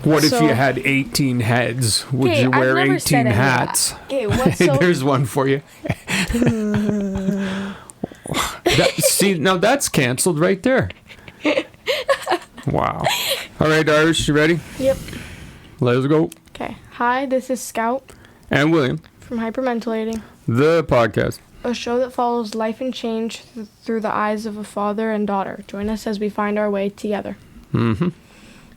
What if you had 18 heads? Would you wear 18 hats? Okay, There's one for you. See, now that's canceled right there. Wow. All right, Irish, you ready? Yep. Let's go. Okay. Hi, this is Scout. And William. From Hypermentilating. The podcast. A show that follows life and change through the eyes of a father and daughter. Join us as we find our way together. Mm-hmm.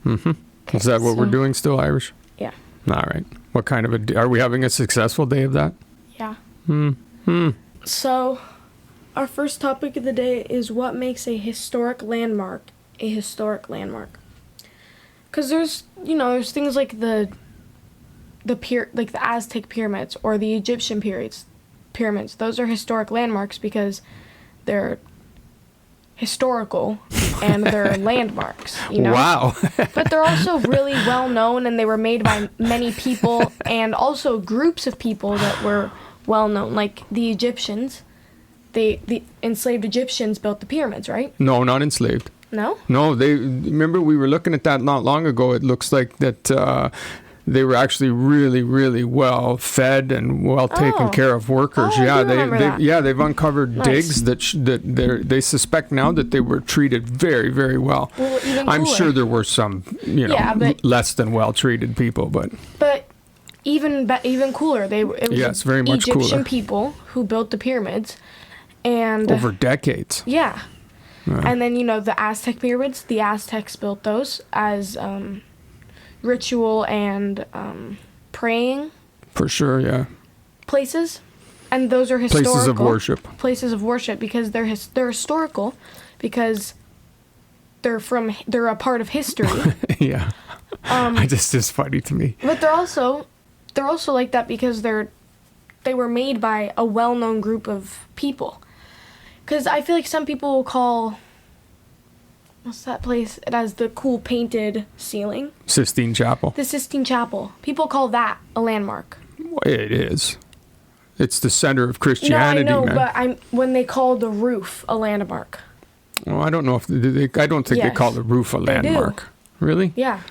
Mm-hmm. Okay, is that what we're doing still, Irish? Yeah. All right. What kind of are we having a successful day of that? Yeah. Hmm. So, our first topic of the day is what makes a historic landmark a historic landmark. Because there's there's things like the Aztec pyramids or the Egyptian pyramids. Those are historic landmarks because they're historical and they're landmarks, Wow. But they're also really well known, and they were made by many people and also groups of people that were well known, like the Egyptians. The enslaved Egyptians built the pyramids, right? No, not enslaved. No? No, remember we were looking at that not long ago. It looks like that they were actually really, really well fed and well taken care of workers. They've uncovered digs that they suspect now that they were treated very, very well. Even I'm cooler. sure there were some, less than well treated people, but even cooler. It was very much Egyptian cooler. people who built the pyramids, and over decades. Yeah. And then the Aztec pyramids. The Aztecs built those as ritual and praying. For sure, yeah. Places, and those are historical. Places of worship because they're historical because they're a part of history. Yeah. It's funny to me. But they're also like that because they were made by a well-known group of people. Because I feel like some people will call, what's that place? It has the cool painted ceiling. Sistine Chapel. The Sistine Chapel. People call that a landmark. It is. It's the center of Christianity, no, I know, man. but when they call the roof a landmark. Well, I don't know if I don't think they call the roof a landmark. They do. Really? Yeah.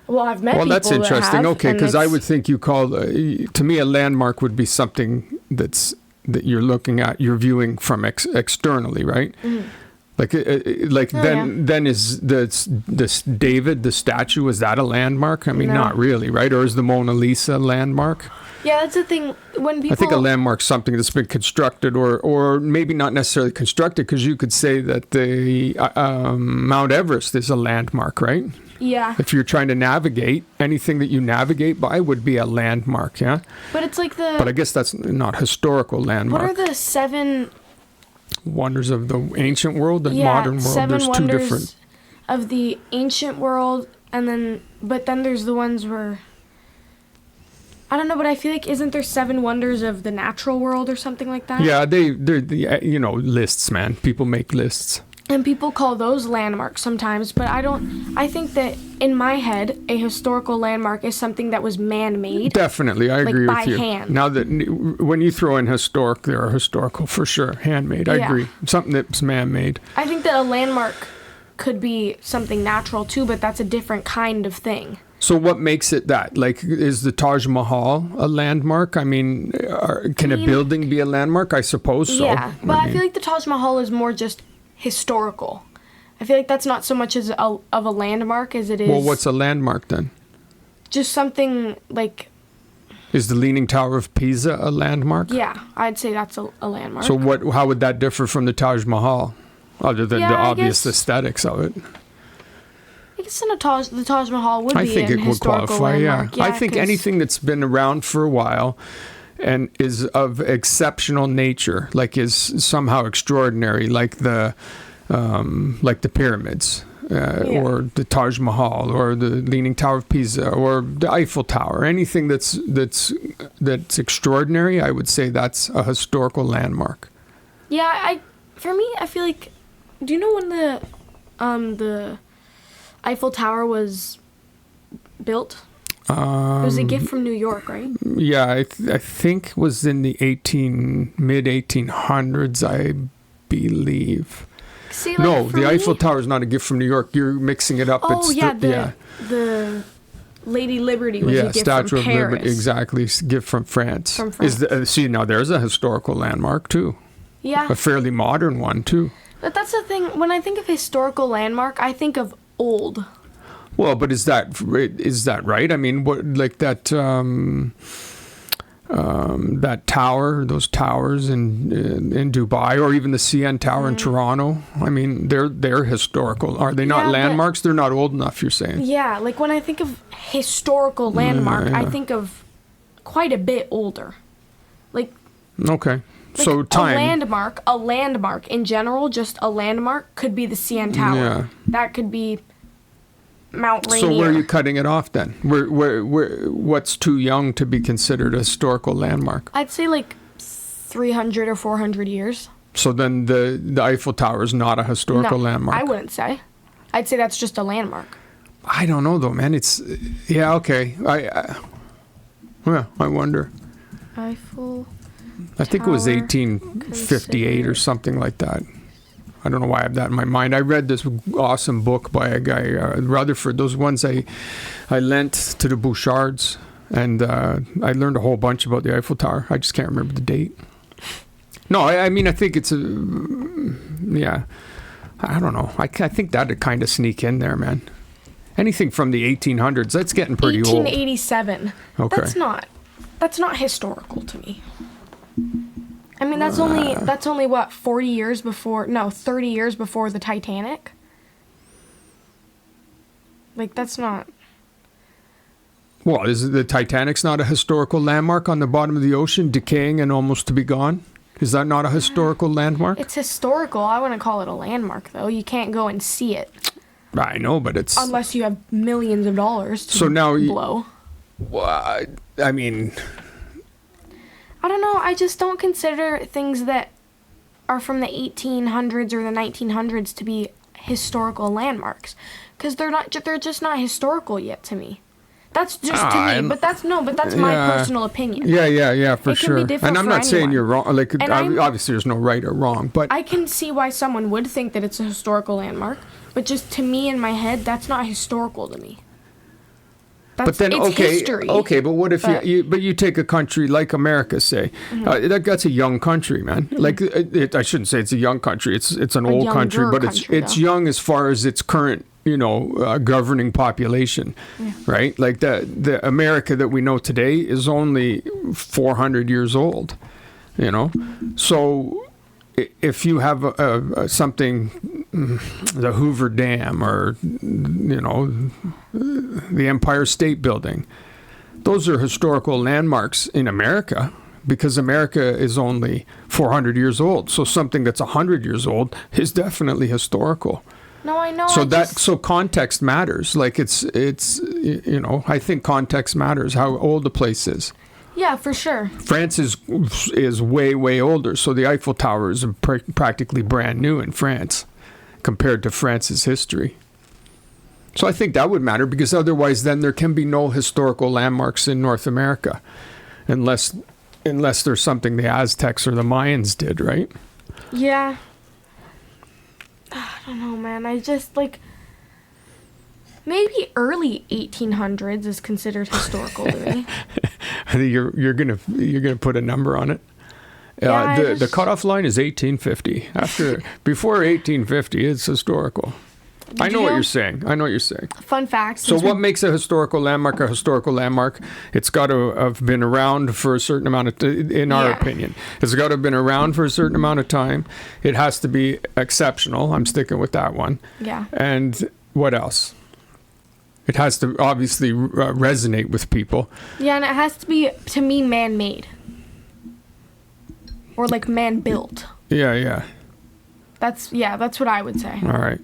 Well, I've met people that's interesting. that have, okay, because I would think you call to me a landmark would be something that you're looking at, you're viewing from externally, right? Mm-hmm. Then is this David, the statue, is that a landmark? I mean, not really, right? Or is the Mona Lisa a landmark? Yeah, that's the thing. When people, I think a landmark's something that's been constructed, or maybe not necessarily constructed, because you could say that the Mount Everest is a landmark, right? Yeah. If you're trying to navigate, anything that you navigate by would be a landmark, yeah? But it's like But I guess that's not historical landmark. What are the 7 wonders of the ancient world and modern world? 7 There's 2 wonders different of the ancient world, and then there's the ones where I don't know, but I feel like isn't there 7 wonders of the natural world or something like that? Yeah, they're lists, man. People make lists. And people call those landmarks sometimes, but I think that in my head, a historical landmark is something that was man-made. Definitely, I agree with you. By hand. Now that when you throw in historic, they are historical for sure. Handmade, I agree. Something that's man-made. I think that a landmark could be something natural too, but that's a different kind of thing. So what makes it that? Like, is the Taj Mahal a landmark? I mean, can a building be a landmark? I suppose so. Yeah, but I feel like the Taj Mahal is more just historical. I feel like that's not so much of a landmark as it is. Well, what's a landmark then? Just something like. Is the Leaning Tower of Pisa a landmark? Yeah, I'd say that's a landmark. So how would that differ from the Taj Mahal, other than the obvious aesthetics of it? I guess the Taj Mahal would be I think an it would qualify. Yeah, I think anything that's been around for a while and is of exceptional nature, like is somehow extraordinary, like the pyramids, or the Taj Mahal, or the Leaning Tower of Pisa, or the Eiffel Tower. Anything that's extraordinary, I would say that's a historical landmark. Yeah, for me, I feel like. Do you know when the Eiffel Tower was built? It was a gift from New York, right? Yeah, I think it was in the mid 1800s, I believe. See, no, the Eiffel Tower is not a gift from New York. You're mixing it up. Oh, the Lady Liberty was a gift Statue from of Paris. Liberty, exactly, gift from France. From France. See, now there's a historical landmark too. Yeah. A fairly modern one too. But that's the thing. When I think of historical landmark, I think of old. Well, but is that right? I mean, what, like that that tower, those towers in Dubai, or even the CN Tower in Toronto. I mean, they're historical. Are they not landmarks? They're not old enough, you're saying? Yeah, like when I think of historical landmark, I think of quite a bit older. Like okay. Like so time. A landmark in general, just a landmark could be the CN Tower. Yeah. That could be Mount Rainier. So where are you cutting it off then? What's too young to be considered a historical landmark? I'd say like 300 or 400 years. So then the Eiffel Tower is not a historical landmark? I wouldn't say. I'd say that's just a landmark. I don't know though, man. It's, yeah, okay. I wonder. Eiffel I think it was Tower 1858 or something like that. I don't know why I have that in my mind. I read this awesome book by a guy, Rutherford. Those ones I lent to the Bouchards, and I learned a whole bunch about the Eiffel Tower. I just can't remember the date. No, I mean, I think it's yeah. I don't know. I think that'd kind of sneak in there, man. Anything from the 1800s, that's getting pretty 1887. old. Okay. That's not historical to me. I mean, that's only what, 30 years before the Titanic? Like, that's not... Well, is the Titanic's not a historical landmark on the bottom of the ocean, decaying and almost to be gone? Is that not a historical landmark? It's historical. I wouldn't call it a landmark, though. You can't go and see it. I know, but it's... Unless you have millions of dollars to blow. Well, I mean... I don't know. I just don't consider things that are from the 1800s or the 1900s to be historical landmarks, because they're just not historical yet to me. That's just to me, but that's my personal opinion. Yeah, for sure. Can be different and I'm for not saying anyone. you're wrong. Like, obviously, there's no right or wrong, but I can see why someone would think that it's a historical landmark, but just to me in my head, that's not historical to me. But then, it's history. But what if you take a country like America, say, that's a young country, man. Like, I shouldn't say it's a young country. It's an old country, but it's young as far as its current, governing population, right? Like the America that we know today is only 400 years old, So if you have something, the Hoover Dam or, the Empire State Building, those are historical landmarks in America because America is only 400 years old. So something that's 100 years old is definitely historical. No, I know. So context matters. Like it's I think context matters, how old the place is. Yeah, for sure. France is way, way older. So the Eiffel Tower is practically brand new in France compared to France's history. So I think that would matter, because otherwise then there can be no historical landmarks in North America unless there's something the Aztecs or the Mayans did, right? Yeah. I don't know, man. I just, maybe early 1800s is considered historical to me. I think you're gonna put a number on it. The cutoff line is 1850. Before 1850, it's historical. I know what you're saying. Fun fact. So what makes a historical landmark a historical landmark? It's got to have been around for a certain amount of, in our opinion. It's got to have been around for a certain amount of time. It has to be exceptional. I'm sticking with that one. Yeah. And what else? It has to obviously resonate with people. Yeah, and it has to be, to me, man-made. Or man-built. Yeah. That's what I would say. All right.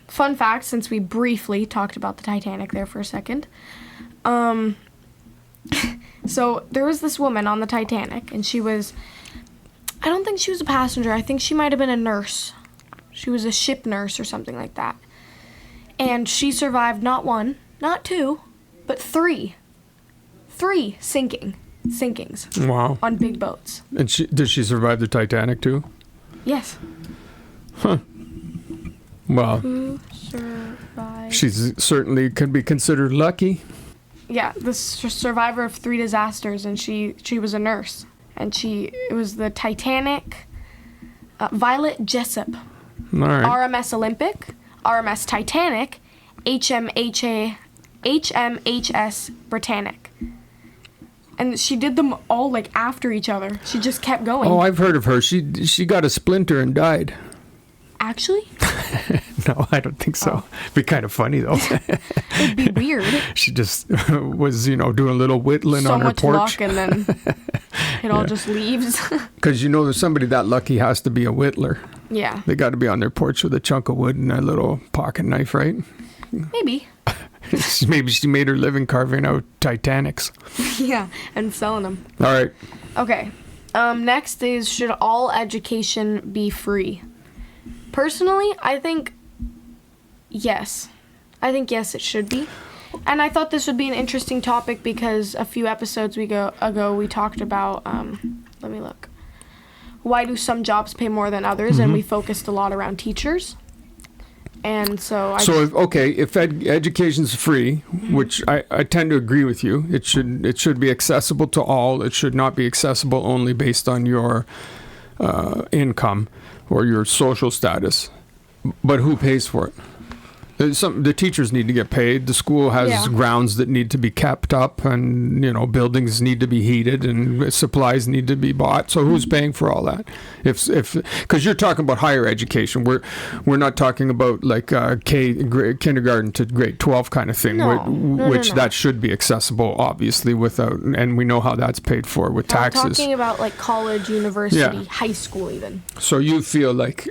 Fun fact, since we briefly talked about the Titanic there for a second. So there was this woman on the Titanic, and I don't think she was a passenger. I think she might have been a nurse. She was a ship nurse or something like that. And she survived not one, not two, but three sinkings. Wow. On big boats. And did she survive the Titanic too? Yes. Huh. Well. Who survived She's certainly could be considered lucky. Yeah, the survivor of 3 disasters, and she was a nurse. And it was the Titanic, Violet Jessup, All right. RMS Olympic, RMS Titanic, HMHS Britannic. And she did them all like after each other. She just kept going. Oh, I've heard of her. She got a splinter and died. Actually? No, I don't think so. It'd be kind of funny though. It'd be weird. She just was, doing a little whittling on her porch. So much luck, and then it all just leaves. Because there's somebody that lucky has to be a whittler. Yeah. They got to be on their porch with a chunk of wood and a little pocket knife, right? Maybe. Maybe she made her living carving out Titanics. Yeah, and selling them. All right. Okay. Next is, should all education be free? Personally, I think yes. I think yes, it should be. And I thought this would be an interesting topic because a few episodes ago we talked about, let me look. Why do some jobs pay more than others? And we focused a lot around teachers. And so if education's free, which I tend to agree with you, it should be accessible to all. It should not be accessible only based on your income or your social status. But who pays for it? The teachers need to get paid. The school has grounds that need to be kept up, and buildings need to be heated, and supplies need to be bought. So who's paying for all that? If because you're talking about higher education, we're not talking about like kindergarten to grade 12 kind of thing, which that should be accessible, obviously, and we know how that's paid for with taxes. I'm talking about like college, university, high school, even. So you feel like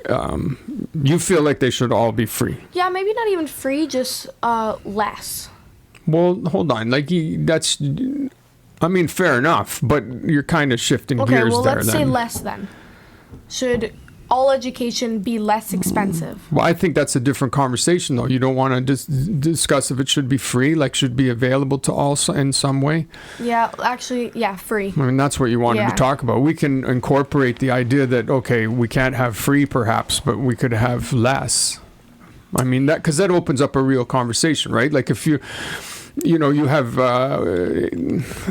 they should all be free? Yeah, maybe not even free, just less. Well, hold on. Fair enough, but you're kind of shifting gears there. Okay, well, let's say less then. Should all education be less expensive? Well, I think that's a different conversation, though. You don't want to discuss if it should be free, like should be available to all in some way? Yeah, actually, free. I mean, that's what you wanted to talk about. We can incorporate the idea that, okay, we can't have free perhaps, but we could have less. I mean, because that opens up a real conversation, right? Like if you have,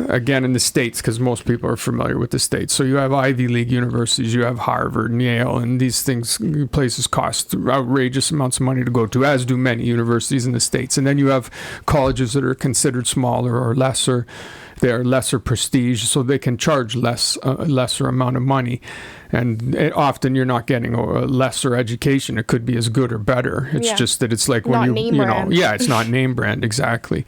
again, in the States, because most people are familiar with the States. So you have Ivy League universities, you have Harvard and Yale, and these places cost outrageous amounts of money to go to, as do many universities in the States. And then you have colleges that are considered smaller or lesser. They're lesser prestige, so they can charge lesser amount of money. And often you're not getting a lesser education. It could be as good or better. It's just that it's like when it's not name brand, exactly.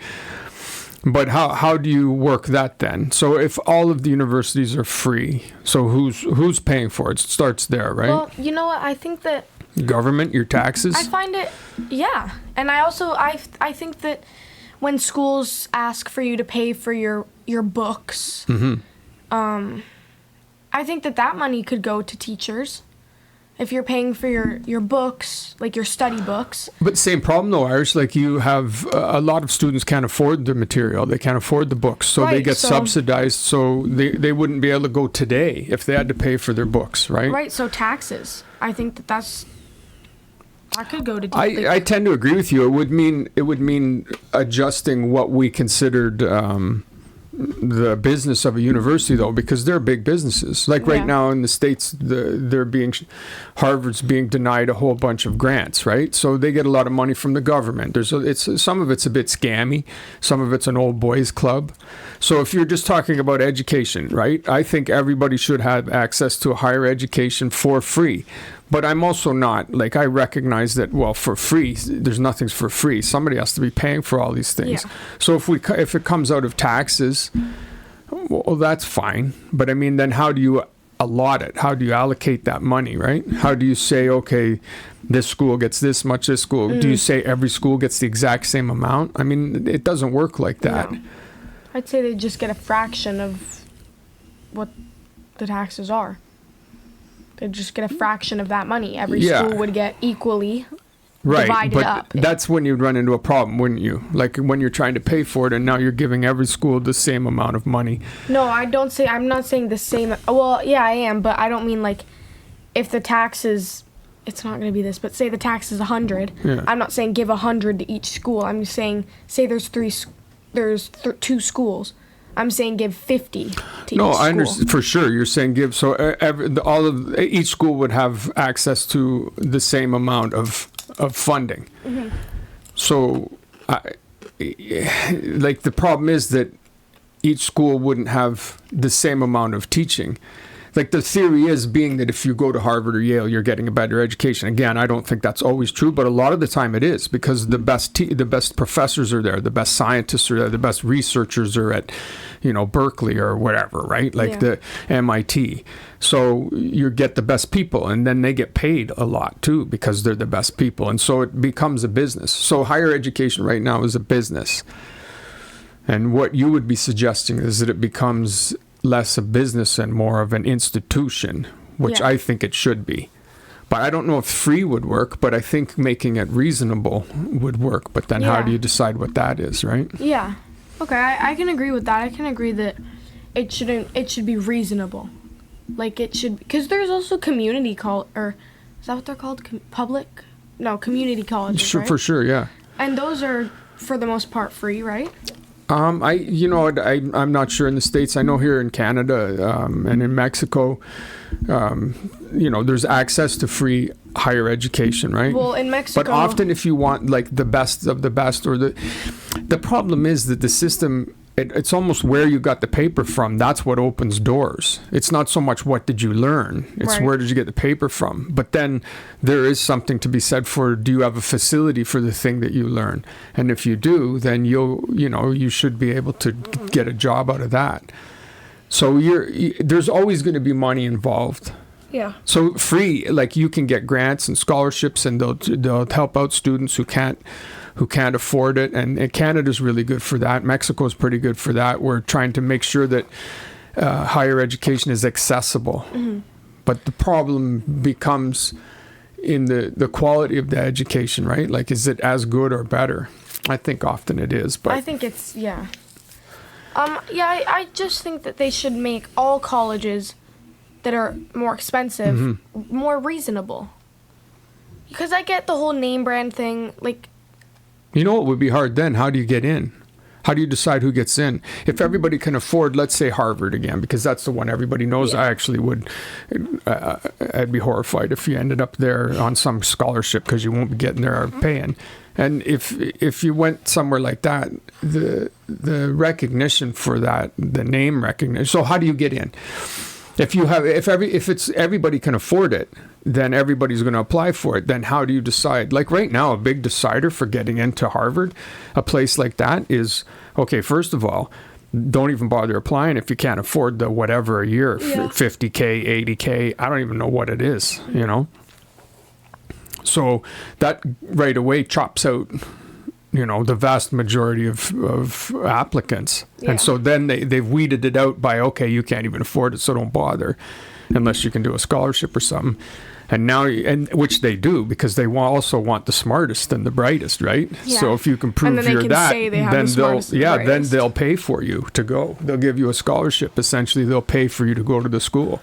But how do you work that then? So if all of the universities are free, so who's paying for it? It starts there, right? Well, you know what? I think that government, your taxes. I find it, and I also I think that when schools ask for you to pay for your books, I think that money could go to teachers. If you're paying for your books, like your study books. But same problem though, Irish. Like you have a lot of students can't afford the material. They can't afford the books. So they get subsidized. So they wouldn't be able to go today if they had to pay for their books, right? Right, so taxes. I think that could go to teachers. I tend to agree with you. It would mean adjusting what we considered the business of a university, though, because they're big businesses. Like right now in the States, Harvard's being denied a whole bunch of grants, right? So they get a lot of money from the government. Some of it's a bit scammy. Some of it's an old boys club. So if you're just talking about education, right? I think everybody should have access to a higher education for free. But I'm also not, like, I recognize that, well, for free, there's nothing's for free. Somebody has to be paying for all these things. Yeah. So if it comes out of taxes, well, that's fine. But I mean, then how do you allot it? How do you allocate that money, right? How do you say, okay, this school gets this much, this school, do you say every school gets the exact same amount? I mean, it doesn't work like that. No. I'd say they just get a fraction of what the taxes are. They just get a fraction of that money. Every school would get equally divided up. But that's when you'd run into a problem, wouldn't you? Like when you're trying to pay for it and now you're giving every school the same amount of money. No, I'm not saying the same. Well, yeah, I am, but I don't mean like if the taxes it's not going to be this, but say the tax is 100. Yeah. I'm not saying give 100 to each school. I'm just saying, say there's two schools. I'm saying give 50 to each school. No, I understand for sure. You're saying give so each school would have access to the same amount of funding. Mm-hmm. So, like the problem is that each school wouldn't have the same amount of teaching. Like the theory is being that if you go to Harvard or Yale, you're getting a better education. Again, I don't think that's always true, but a lot of the time it is, because the best professors are there, the best scientists are there, the best researchers are at, Berkeley or whatever, right? Like the MIT. So you get the best people, and then they get paid a lot too because they're the best people, and so it becomes a business. So higher education right now is a business, and what you would be suggesting is that it becomes less a business and more of an institution, which I think it should be. But I don't know if free would work, but I think making it reasonable would work. But then how do you decide what that is, right? Yeah. Okay, I can agree with that. I can agree that it should be reasonable. Like it should, because there's also community or is that what they're called? Community colleges, Sure, right? for sure, yeah. And those are, for the most part, free, right? I'm not sure in the States. I know here in Canada and in Mexico, there's access to free higher education, right? Well, in Mexico. But often if you want like the best of the best, or the problem is that the system, it's almost where you got the paper from. That's what opens doors. It's not so much what did you learn. It's where did you get the paper from. But then there is something to be said for, do you have a facility for the thing that you learn? And if you do, then you should be able to get a job out of that. So there's always going to be money involved. Yeah. So free, like you can get grants and scholarships, and they'll help out students who can't afford it. And Canada's really good for that. Mexico's pretty good for that. We're trying to make sure that higher education is accessible. Mm-hmm. But the problem becomes in the quality of the education, right? Like, is it as good or better? I think often it is. But I think it's, I just think that they should make all colleges that are more expensive more reasonable. Because I get the whole name brand thing, like... You know what would be hard then? How do you get in? How do you decide who gets in? If everybody can afford, let's say Harvard again, because that's the one everybody knows. I actually would, I'd be horrified if you ended up there on some scholarship, because you won't be getting there or paying. And if you went somewhere like that, the recognition for that, the name recognition. So how do you get in? If everybody can afford it, then everybody's going to apply for it. Then how do you decide? Like right now, a big decider for getting into Harvard, a place like that is, okay, first of all, don't even bother applying if you can't afford the whatever a year, $50K, $80K. I don't even know what it is, So that right away chops out, the vast majority of applicants. Yeah. And so then they've weeded it out by, okay, you can't even afford it, so don't bother unless you can do a scholarship or something. And now, which they do, because they also want the smartest and the brightest, right? Yeah. So if you can prove you're that, then they'll pay for you to go. They'll give you a scholarship. Essentially, they'll pay for you to go to the school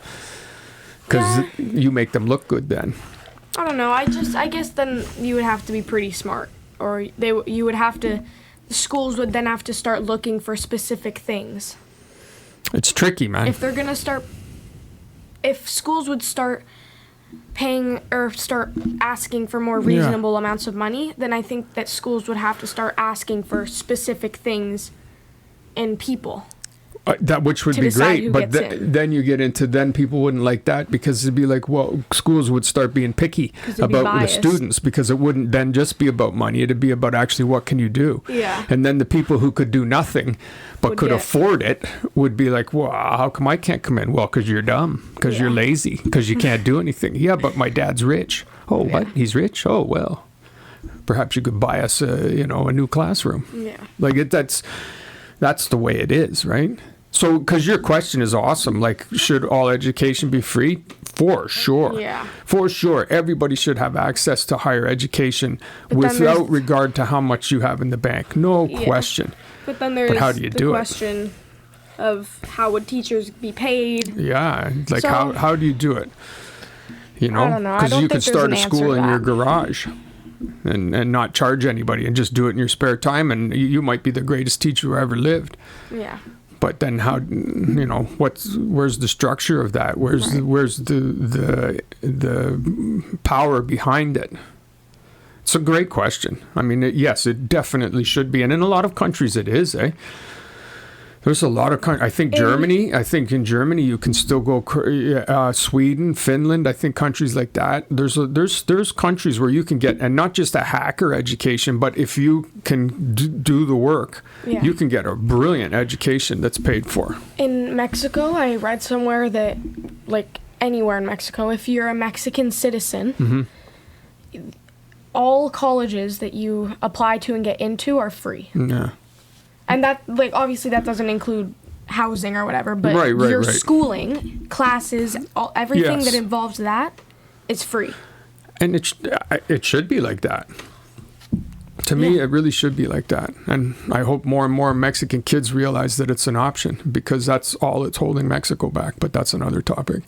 because you make them look good then. I don't know. I guess then you would have to be pretty smart. Or the schools would then have to start looking for specific things. It's tricky, man. If schools would start paying or start asking for more reasonable amounts of money, then I think that schools would have to start asking for specific things in people. Which would be great, but then you get into, then people wouldn't like that, because it'd be like, well, schools would start being picky about the students, because it wouldn't then just be about money. It'd be about actually what can you do. Yeah. And then the people who could do nothing but could afford it would be like, well, how come I can't come in? Well, because you're dumb, because you're lazy, because you can't do anything. Yeah, but my dad's rich. Oh, what? He's rich? Oh, well, perhaps you could buy us a new classroom. Yeah. Like that's the way it is, right? So, because your question is awesome, like, should all education be free? For sure. Yeah. For sure. Everybody should have access to higher education without regard to how much you have in the bank. No question. But then there's how do you do question of how would teachers be paid? Yeah. Like, how do you do it? You know, I don't know. I because don't you think could start a there's an answer school to in your that. garage and not charge anybody and just do it in your spare time, and you might be the greatest teacher who ever lived. Yeah. But then how, you know, where's the structure of that? Where's the power behind it? It's a great question. I mean, yes, it definitely should be, and in a lot of countries it is. There's a lot of I think Germany. I think in Germany you can still go. Sweden, Finland. I think countries like that. There's countries where you can get, and not just a hacker education, but if you can do the work, you can get a brilliant education that's paid for. In Mexico, I read somewhere that, like anywhere in Mexico, if you're a Mexican citizen, all colleges that you apply to and get into are free. Yeah. And that, like, obviously that doesn't include housing or whatever, but your right. schooling, classes, everything that involves that is free. And it should be like that. To me, it really should be like that. And I hope more and more Mexican kids realize that it's an option, because that's all that's holding Mexico back. But that's another topic.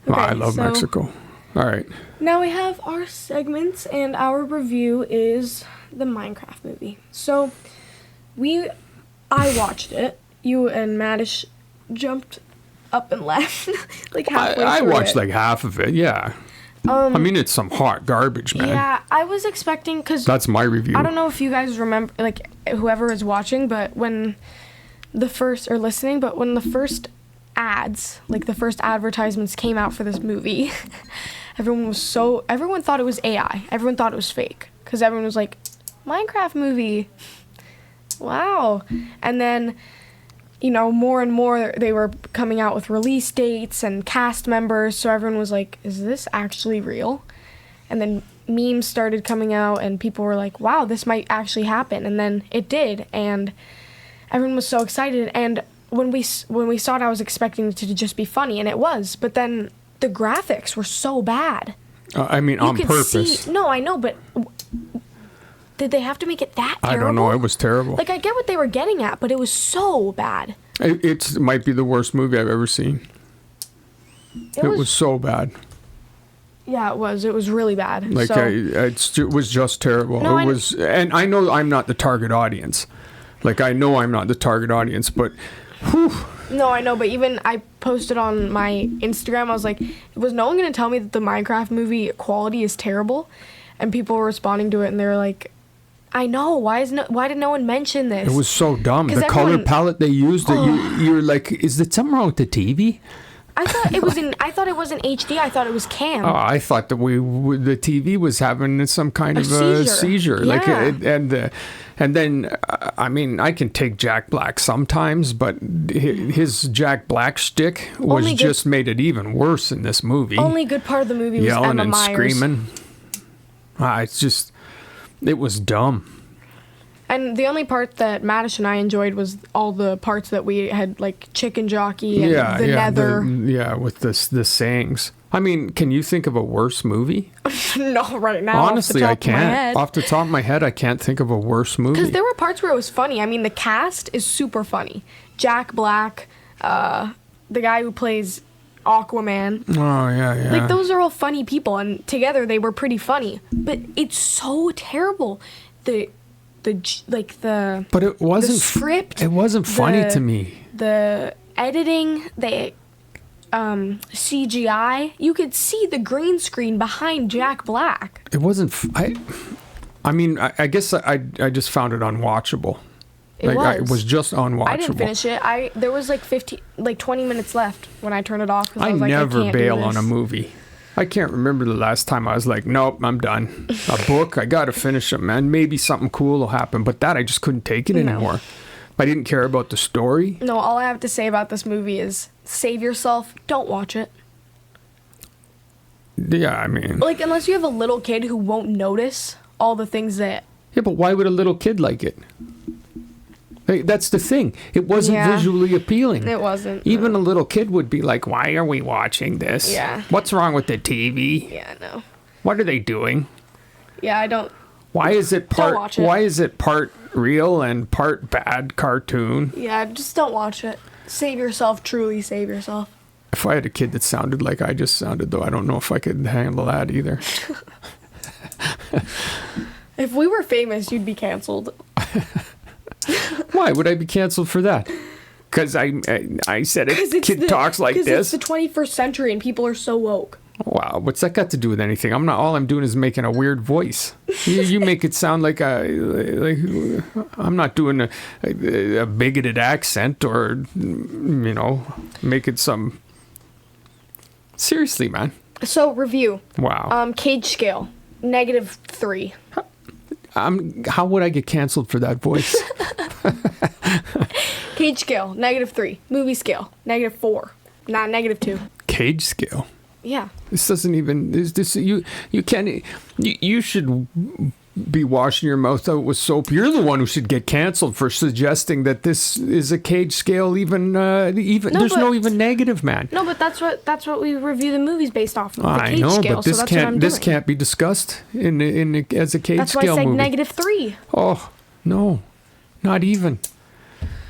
I love Mexico. All right. Now we have our segments, and our review is the Minecraft movie. So I watched it. You and Madish jumped up and left like halfway I through watched it. like half of it. Yeah. I mean, it's some hot garbage, man. Yeah, I was expecting, because that's my review. I don't know if you guys remember, like, whoever is watching, but when the first ads, like the first advertisements came out for this movie, everyone thought it was AI. Everyone thought it was fake, because everyone was like, Minecraft movie. Wow. And then, you know, more and more they were coming out with release dates and cast members, so everyone was like, is this actually real? And then memes started coming out, and people were like, wow, this might actually happen. And then it did, and everyone was so excited. And when we saw it, I was expecting it to just be funny, and it was. But then the graphics were so bad. I mean, on purpose. No, I know, but did they have to make it that terrible? I don't know. It was terrible. Like, I get what they were getting at, but it was so bad. It might be the worst movie I've ever seen. It was so bad. Yeah, it was. It was really bad. Like, it was just terrible. No, and I know I'm not the target audience. Like, I know I'm not the target audience, but whew. No, I know, but even I posted on my Instagram, I was like, was no one going to tell me that the Minecraft movie quality is terrible? And people were responding to it, and they were like, I know, why did no one mention this? It was so dumb. The color palette they used, you're like, is there something wrong with the TV? I thought it was in HD. I thought it was cam. Oh, I thought that the TV was having some kind of a seizure. Yeah. Like, and then, I mean, I can take Jack Black sometimes, but his Jack Black shtick just made it even worse in this movie. Only good part of the movie was yelling Emma and Myers. screaming. It was dumb. And the only part that Madish and I enjoyed was all the parts that we had, like Chicken Jockey and the Nether. With the sayings. I mean, can you think of a worse movie? No, right now. Honestly, off the top I of my can't. head. Off the top of my head, I can't think of a worse movie. Because there were parts where it was funny. I mean, the cast is super funny. Jack Black, the guy who plays Aquaman. Oh, yeah. Like, those are all funny people, and together they were pretty funny. But it's so terrible. But it wasn't the script. It wasn't funny to me. The editing, the CGI. You could see the green screen behind Jack Black. It wasn't. I mean, I guess I just found it unwatchable. It was just unwatchable. I didn't finish it. There was like 20 minutes left when I turned it off. I never bail on a movie. I can't remember the last time I was like, nope, I'm done. A book, I got to finish it, man. Maybe something cool will happen. But that, I just couldn't take it anymore. I didn't care about the story. No, all I have to say about this movie is save yourself. Don't watch it. Yeah, I mean. Like, unless you have a little kid who won't notice all the things that... Yeah, but why would a little kid like it? Hey, that's the thing. It wasn't visually appealing. It wasn't. Even a little kid would be like, why are we watching this? Yeah. What's wrong with the TV? Yeah, no. What are they doing? Yeah, I don't... Why is it part... Don't watch it. Why is it part real and part bad cartoon? Yeah, just don't watch it. Save yourself. Truly save yourself. If I had a kid that sounded like I just sounded, though, I don't know if I could handle that either. If we were famous, you'd be canceled. Why would I be canceled for that? Because I said a kid talks like this. Because it's the 21st century and people are so woke. Wow, what's that got to do with anything? I'm not. All I'm doing is making a weird voice. You make it sound like I'm not doing a bigoted accent or, making some. Seriously, man. So review. Wow. Cage scale -3. How would I get canceled for that voice? Cage scale -3. Movie scale -4. Not -2. Cage scale. Yeah. This doesn't even. You can't. You should be washing your mouth out with soap. You're the one who should get canceled for suggesting that this is a cage scale. Even there's no even negative, man. No, but that's what we review the movies based off of. The I cage know, scale, but this so can't. This can't be discussed as a cage that's scale movie. That's why I said -3. Oh no, not even.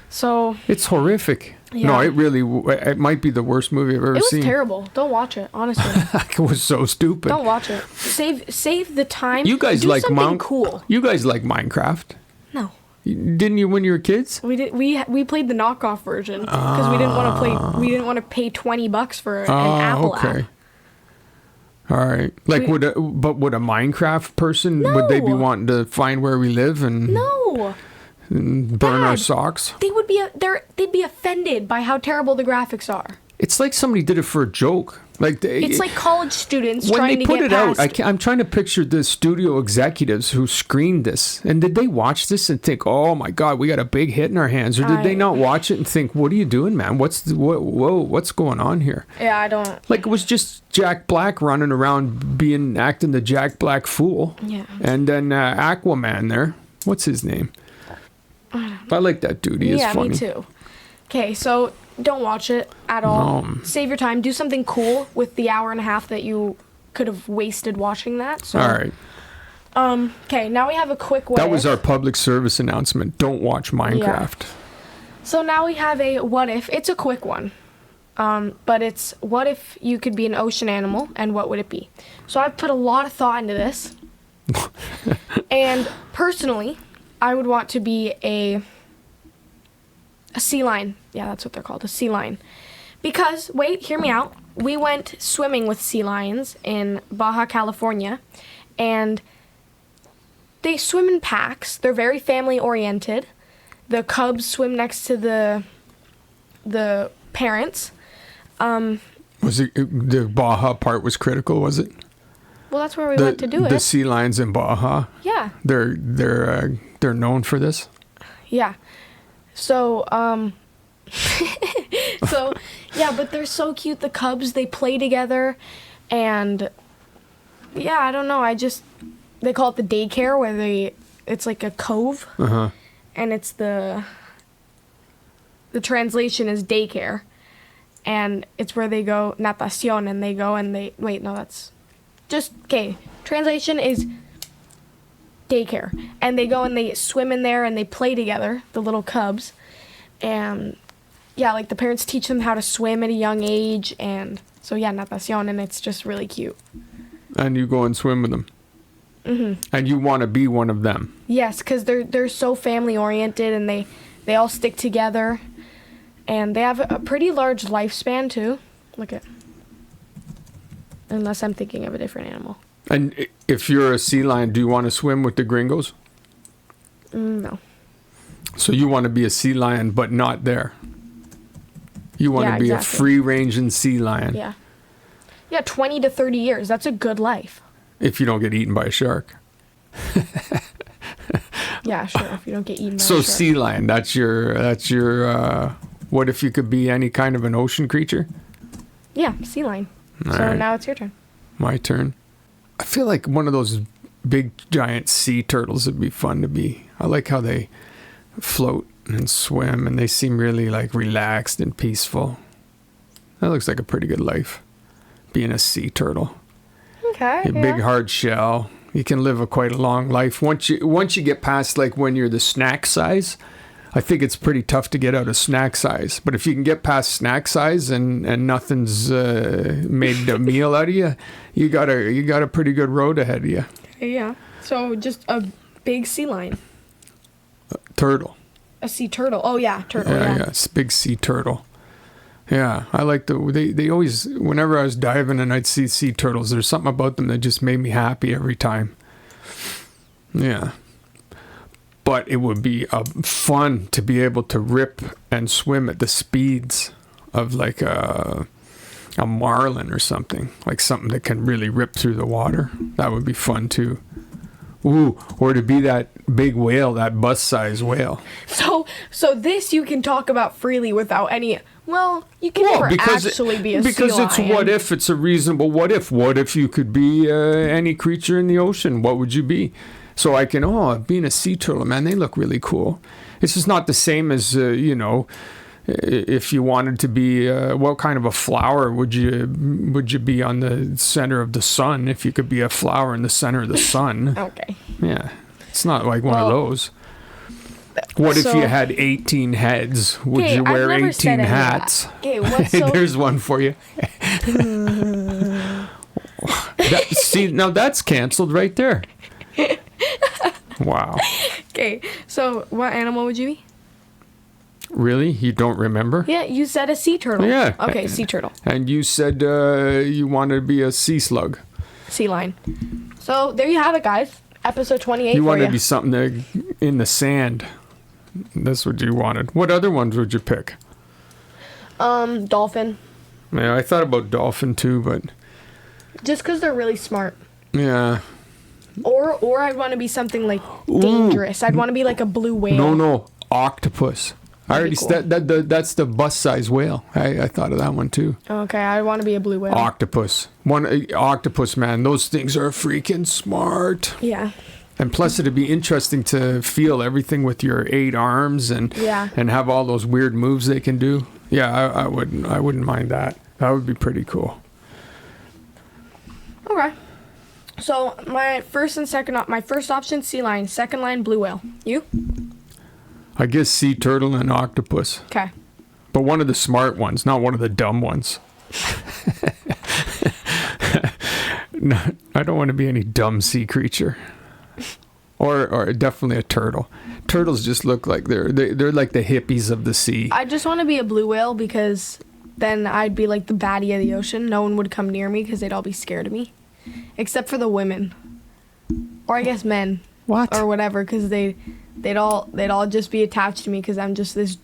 So it's horrific. Yeah. No, it might be the worst movie I've ever seen. It was terrible. Don't watch it, honestly. It was so stupid. Don't watch it. Save the time. You guys do like something cool. You guys like Minecraft? No. Didn't you when you were kids? We did. We played the knockoff version because we didn't want to play. We didn't want to pay $20 for an Apple app. All right. Like, would a Minecraft person, would they be wanting to find where we live and burn our socks? They'd be offended by how terrible the graphics are. It's like somebody did it for a joke. It's like college students when trying they to put get it out. past. I'm trying to picture the studio executives who screened this, and did they watch this and think, "Oh my God, we got a big hit in our hands," or did they not watch it and think, "What are you doing, man? What's going on here?" Yeah, I don't. Like, it was just Jack Black running around acting the Jack Black fool. Yeah. And then Aquaman there. What's his name? I like that dude. He is funny. Yeah, me too. Okay, so don't watch it at all. Save your time. Do something cool with the hour and a half that you could have wasted watching that. So. All right. Okay, now we have a quick way. That was our public service announcement. Don't watch Minecraft. Yeah. So now we have a what if. It's a quick one. But it's what if you could be an ocean animal and what would it be? So I've put a lot of thought into this. And personally, I would want to be a sea lion. Yeah, that's what they're called, a sea lion. Because, wait, hear me out. We went swimming with sea lions in Baja California, and they swim in packs. They're very family-oriented. The cubs swim next to the parents. Was it the Baja part was critical? Was it? Well, that's where we went to do it. The sea lions in Baja. Yeah. They're known for this. Yeah. So, yeah, but they're so cute. The cubs, they play together, and yeah, I don't know. They call it the daycare where it's like a cove, and it's the translation is daycare, and it's where they go natación, and they go and that's just okay. Translation is daycare, and they go and they swim in there and they play together, the little cubs, and yeah, like the parents teach them how to swim at a young age, and so yeah, natación, and it's just really cute. And you go and swim with them. And you want to be one of them. Yes, because they're so family oriented, and they all stick together, and they have a pretty large lifespan too. Unless I'm thinking of a different animal. And if you're a sea lion, do you want to swim with the gringos? No. So you want to be a sea lion, but not there. You want to be a free-ranging sea lion. Yeah. Yeah, 20 to 30 years. That's a good life. If you don't get eaten by a shark. Yeah, sure. If you don't get eaten by a So shark. sea lion, that's your what if you could be any kind of an ocean creature? Yeah, sea lion. All so right. now it's your turn. My turn. I feel like one of those big giant sea turtles would be fun to be. I like how they float and swim, and they seem really like relaxed and peaceful. That looks like a pretty good life, being a sea turtle. Okay. A big hard shell. You can live quite a long life once you get past like when you're the snack size. I think it's pretty tough to get out of snack size. But if you can get past snack size and nothing's made a meal out of you, you got a pretty good road ahead of you. Yeah. So just a big sea lion. Turtle. A sea turtle. Oh yeah, turtle. Yeah. It's a big sea turtle. Yeah, I like they always, whenever I was diving and I'd see sea turtles, there's something about them that just made me happy every time. Yeah. But it would be fun to be able to rip and swim at the speeds of like a marlin or something. Like something that can really rip through the water. That would be fun too. Ooh, or to be that big whale, that bus-sized whale. So this you can talk about freely without any... Well, you can never actually be a sea lion. Because it's what if. It's a reasonable what if. What if you could be any creature in the ocean? What would you be? So I can, being a sea turtle, man, they look really cool. It's just not the same as, if you wanted to be, what kind of a flower would you be on the center of the sun if you could be a flower in the center of the sun? Okay. Yeah. It's not like one of those. What if you had 18 heads? Would you wear 18 hats? Okay, There's one for you. See, now that's canceled right there. Wow. Okay, so what animal would you be? Really? You don't remember? Yeah, you said a sea turtle. Yeah. Okay, sea turtle. And you said you wanted to be a sea slug. Sea lion. So there you have it, guys. Episode 28 You for wanted to be something in the sand. That's what you wanted. What other ones would you pick? Dolphin. Yeah, I thought about dolphin too, but... Just because they're really smart. Yeah. Or I'd want to be something like dangerous. I'd want to be like a blue whale. No, octopus. I already said that's the bus-sized whale. I thought of that one too. Okay, I want to be a blue whale. Octopus. Octopus, man. Those things are freaking smart. Yeah. And plus, it'd be interesting to feel everything with your 8 arms and have all those weird moves they can do. Yeah, I wouldn't mind that. That would be pretty cool. Okay. So my first option, sea lion. Second line, blue whale. You? I guess sea turtle and octopus. Okay. But one of the smart ones, not one of the dumb ones. No, I don't want to be any dumb sea creature. Or definitely a turtle. Turtles just look like they're like the hippies of the sea. I just want to be a blue whale because then I'd be like the baddie of the ocean. No one would come near me because they'd all be scared of me. Except for the women. Or I guess men. What? Or whatever, because they'd all just be attached to me because I'm just this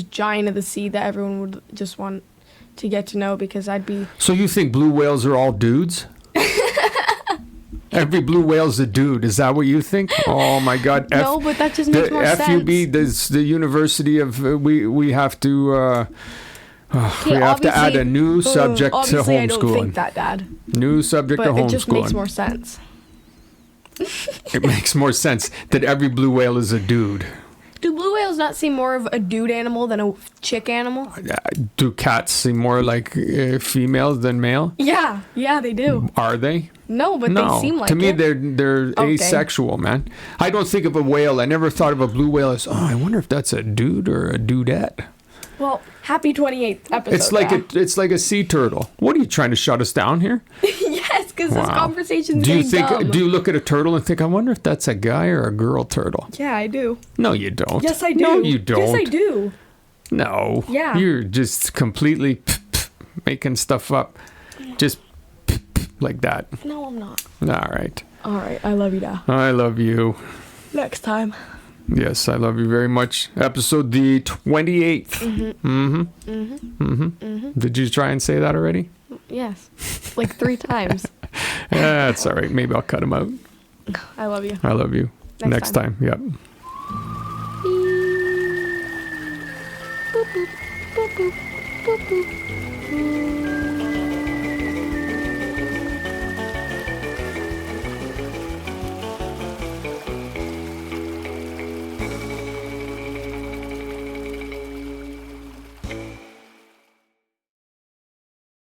giant of the sea that everyone would just want to get to know because I'd be... So you think blue whales are all dudes? Every blue whale's a dude. Is that what you think? Oh my God! No, but that just makes more sense. FUB, the University of we have to we have to add a new subject to homeschooling. Obviously, I don't think that, Dad. New subject to homeschooling. But it just makes more sense. It makes more sense that every blue whale is a dude. Do blue whales not seem more of a dude animal than a chick animal? Do cats seem more like females than male? Yeah, they do. Are they? No, but they seem like it. To me, they're asexual, man. I don't think of a whale. I never thought of a blue whale as, I wonder if that's a dude or a dudette. Well, happy 28th episode. It's like a sea turtle. What are you trying to shut us down here? Yes, because this conversation's dumb. Do you look at a turtle and think, I wonder if that's a guy or a girl turtle? Yeah, I do. No, you don't. Yes, I do. No, you don't. Yes, I do. No. Yeah. You're just completely making stuff up. Just like that. No, I'm not. All right. All right. I love you, Dad. I love you. Next time. Yes, I love you very much. Episode the 28th. Did you try and say that already? Yes. Like 3 times. That's all right. Maybe I'll cut them out. I love you. I love you. Next time. Yep. Boop, boop, boop, boop, boop, boop.